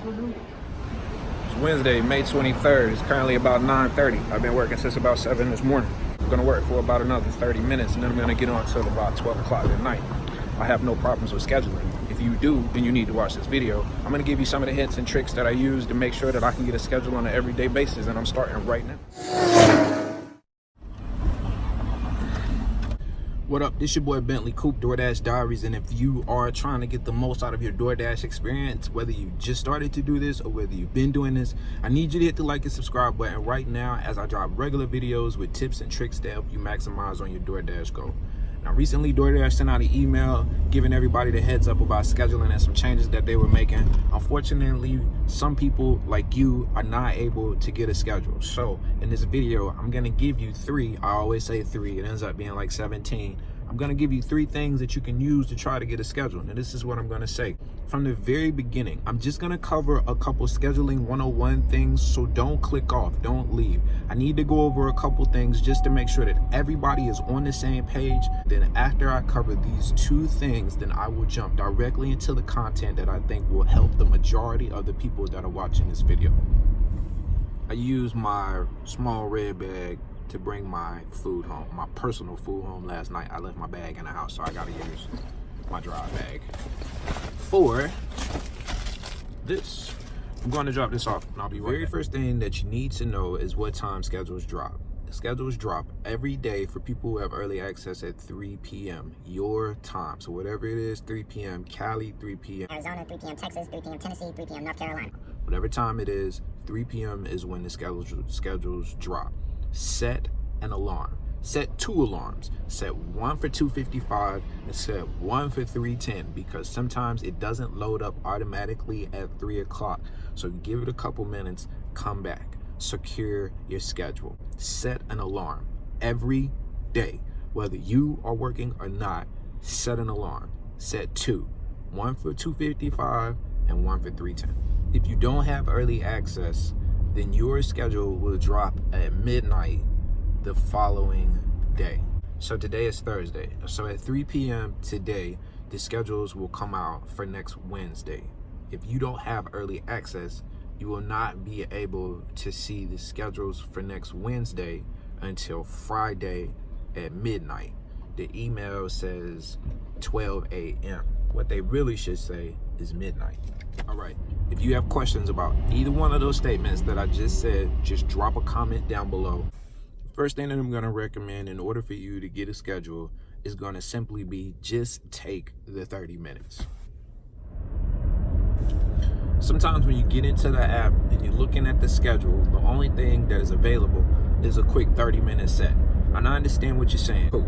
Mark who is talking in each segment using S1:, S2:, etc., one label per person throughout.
S1: It's Wednesday, May 23rd. It's currently about 9:30. I've been working since about 7 this morning. I'm gonna work for about another 30 minutes and then I'm gonna get on till about 12 o'clock at night. I have no problems with scheduling. If you do, then you need to watch this video. I'm gonna give you some of the hints and tricks that I use to make sure that I can get a schedule on an everyday basis, and I'm starting right now. What up, this your boy Bentley Coop, Doordash Diaries, and if you are trying to get the most out of your Doordash experience, whether you just started to do this or whether you've been doing this, I need you to hit the like and subscribe button right now as I drop regular videos with tips and tricks to help you maximize on your Doordash goal. Now, recently, Doordash sent out an email giving everybody the heads up about scheduling and some changes that they were making. Unfortunately, some people like you are not able to get a schedule. So in this video, I'm gonna give you three. I always say three, it ends up being like 17. I'm gonna give you three things that you can use to try to get a schedule. Now, this is what I'm gonna say. From the very beginning, I'm just gonna cover a couple scheduling 101 things, so don't click off, don't leave. I need to go over a couple things just to make sure that everybody is on the same page. Then after I cover these two things, then I will jump directly into the content that I think will help the majority of the people that are watching this video. I use my small red bag to bring my food home, my personal food home. Last night I left my bag in the house, so I gotta use my dry bag. For this, I'm going to drop this off and I'll be right back. The very first thing that you need to know is what time schedules drop. Schedules drop every day for people who have early access at 3 p.m. your time. So whatever it is, 3 p.m. Cali, 3 p.m.
S2: Arizona, 3 p.m. Texas, 3 p.m. Tennessee, 3 p.m. North Carolina.
S1: Whatever time it is, 3 p.m. is when the schedules drop. Set an alarm. Set two alarms. Set one for 2:55 and set one for 3:10, because sometimes it doesn't load up automatically at 3 o'clock. So give it a couple minutes, come back. Secure your schedule. Set an alarm every day. Whether you are working or not, set an alarm. Set two. One for 2:55 and one for 3:10. If you don't have early access, then your schedule will drop at midnight the following day. So today is Thursday. So at 3 p.m. today, the schedules will come out for next Wednesday. If you don't have early access, you will not be able to see the schedules for next Wednesday until Friday at midnight. The email says 12 a.m. What they really should say is midnight. All right, if you have questions about either one of those statements that I just said, just drop a comment down below. First thing that I'm gonna recommend in order for you to get a schedule is gonna simply be just take the 30 minutes. Sometimes when you get into the app and you're looking at the schedule, the only thing that is available is a quick 30-minute set. And I understand what you're saying. Cool.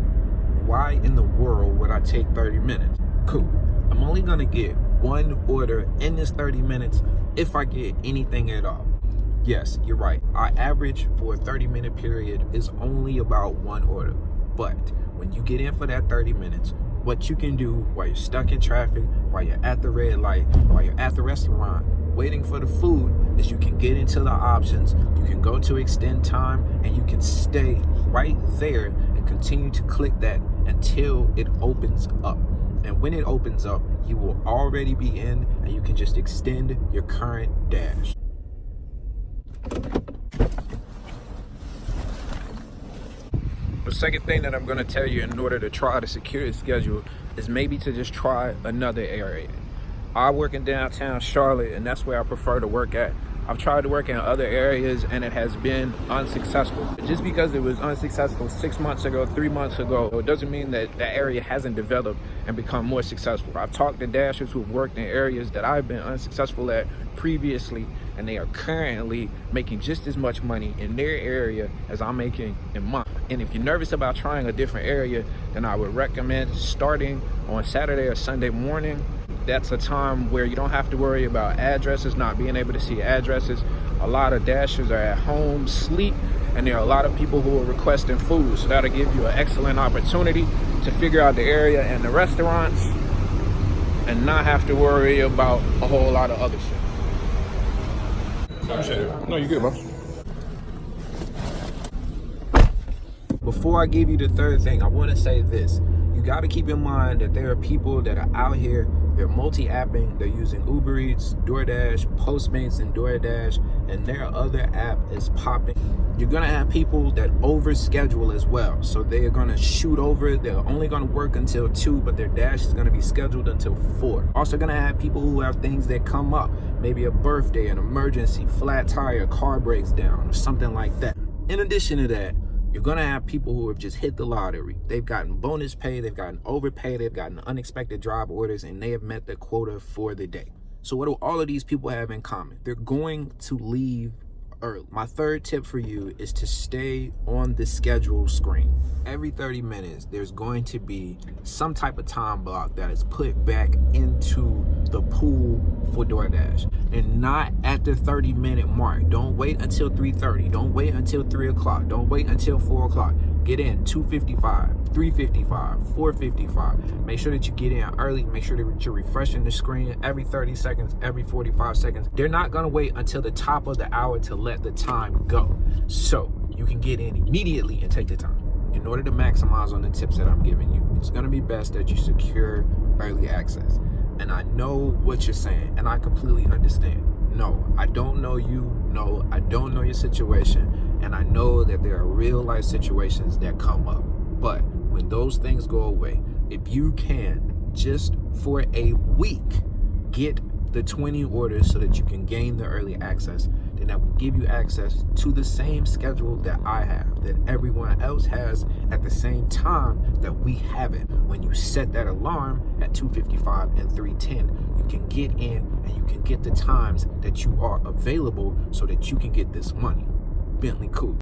S1: Why in the world would I take 30 minutes? Cool. I'm only gonna get one order in this 30 minutes if I get anything at all. Yes, you're right. Our average for a 30-minute period is only about one order. But when you get in for that 30 minutes, what you can do while you're stuck in traffic, while you're at the red light, while you're at the restaurant, waiting for the food, is you can get into the options, you can go to extend time, and you can stay right there and continue to click that until it opens up. And when it opens up, you will already be in and you can just extend your current dash. The second thing that I'm going to tell you in order to try to secure a schedule is maybe to just try another area. I work in downtown Charlotte, and that's where I prefer to work at. I've tried to work in other areas and it has been unsuccessful. Just because it was unsuccessful 6 months ago, 3 months ago, it doesn't mean that the area hasn't developed and become more successful. I've talked to dashers who've worked in areas that I've been unsuccessful at previously, and they are currently making just as much money in their area as I'm making in mine. And if you're nervous about trying a different area, then I would recommend starting on Saturday or Sunday morning. That's a time where you don't have to worry about addresses, not being able to see addresses. A lot of dashers are at home, sleep, and there are a lot of people who are requesting food. So that'll give you an excellent opportunity to figure out the area and the restaurants and not have to worry about a whole lot of other shit. No, you're good, bro. Before I give you the third thing, I want to say this. You got to keep in mind that there are people that are out here, they're multi-apping, they're using Uber Eats, Doordash, Postmates, and Doordash, and their other app is popping. You're going to have people that overschedule as well. So they're going to shoot over, they're only going to work until 2, but their dash is going to be scheduled until 4. Also going to have people who have things that come up, maybe a birthday, an emergency, flat tire, car breaks down, or something like that. In addition to that, you're going to have people who have just hit the lottery. They've gotten bonus pay, they've gotten overpay, they've gotten unexpected job orders, and they have met the quota for the day. So what do all of these people have in common? They're going to leave early. My third tip for you is to stay on the schedule screen. Every 30 minutes, there's going to be some type of time block that is put back into the pool for DoorDash, and not at the 30-minute mark. Don't wait until 3:30. Don't wait until 3 o'clock. Don't wait until 4 o'clock. Get in 2:55, 3:55, 4:55. Make sure that you get in early. Make sure that you're refreshing the screen every 30 seconds, every 45 seconds. They're not going to wait until the top of the hour to let the time go. So you can get in immediately and take the time. In order to maximize on the tips that I'm giving you, it's going to be best that you secure early access. And I know what you're saying, and I completely understand. No, I don't know you. No, I don't know your situation. And I know that there are real life situations that come up. But when those things go away, if you can, just for a week, get the 20 orders so that you can gain the early access, then that will give you access to the same schedule that I have, that everyone else has, at the same time that we have it. When you set that alarm at 2:55 and 3:10, you can get in and you can get the times that you are available so that you can get this money. Bentley, cool.